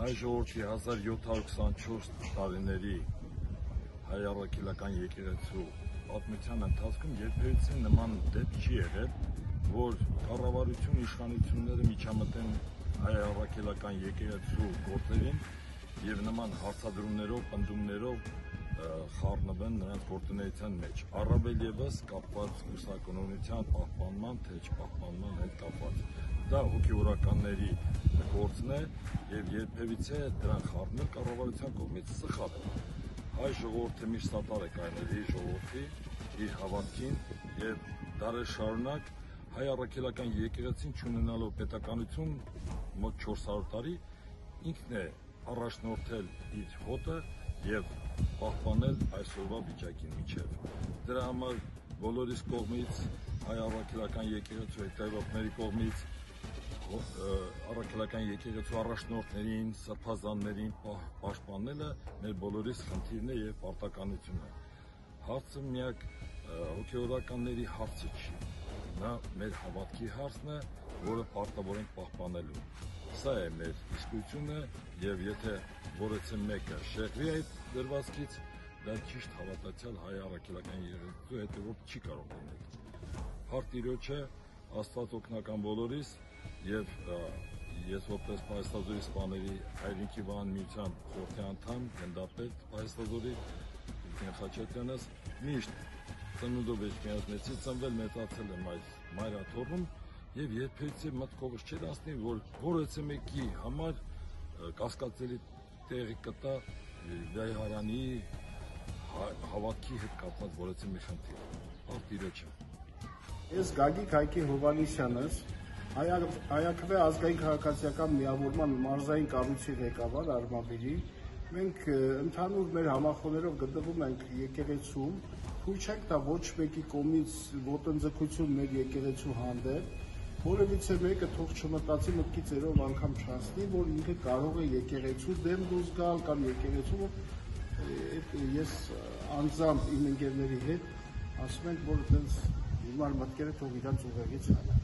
Հայ ժողովրդի 1724 տարիների հայ առաքելական եկեղեցու պատմության ընթացքում երբևիցե նման դեպք չի եղել, որ կառավարություն իշխանությունները միջամտեն հայ առաքելական եկեղեցու գործերին եւ նման հարցադրումներով, պնդումներով խառնվեն նրանց գործունեության մեջ, առավել եւս կապված կուսակոնության պահպանման, թե չպահպանման հետ կապված։ Դա հոգեվորականների գործն է եւ երբևիցե դրան խառնել կառավարության կողմից սխալ է։ Հայ ժողովուրդը միշտ սատար է կայանել իր ժողովրդի, իր հավատքին եւ դարեր շարունակ հայ առաքելական եկեղեցին չունենալով պետականություն մոտ 400 տարի ինքն է առաջնորդել իր հոտը եւ պահպանել այսօրվա վիճակին միջև։ Դրա համար բոլորիս կողմից հայ առաքելական եկեղեցու հետևորդների կողմից առաքելական եկեղեցու առաջնորդներին, սրբազաններին պաշտպանելը մեր բոլորիս խնդիրն է եւ պարտականություն է։ Հարցը միակ հոգեվորականների հարցը չի, նա մեր հավատքի հարցն է, որը պարտավոր ենք պահպանելու։ Սա է մեր իսկությունը եւ եթե որևէ մեկը շեղվի այդ դրվածքից, դա ճիշտ հավատացյալ հայ առաքելական եկեղեցու հետևորդ չի կարող լինել։ Փառք Տիրոջը, Աստված օգնական բոլորիս եւ ես որպես Պայաստազորի սպաների հայրենիքի վահան միության խորհրդի անդամ, գնդապետ Պայաստազորի Տիկին Խաչատրյանս միշտ ծնունդով էջմիածնեցի, ծնվել մեծացել եմ այս մայրաթոռում եւ երբևիցե մտքովս չէր անցնի, որ որևէ մեկի համար կասկածելի տեղի կտա Վայհարանի հավատքի հետ կապված որևէ մի խնդիր։ Փառք Տիրոջը։ Ես Գագիկ Հայկի Հովհաննիսյանս, Հայաքվե ազգային քաղաքացիական միավորման մարզային կառույցի ղեկավար Արմավիրի, մենք ընդհանուր մեր համախոհներով գտնվում ենք եկեղեցում, թույլ չենք տա ոչ մեկի կողմից ոտնձգություն մեր եկեղեցու հանդեպ, որևիցե մեկը թող չմտածի մտքի ծերով անգամ չանցնի, որ ինքը կարող է եկեղեցու դեմ դուրս գալ կամ եկեղեցու ես անձամբ իմ ընկերների հետ ասում ենք, որ այդպես հիմար մտքերը թող իրանց ուղեղից հանեն։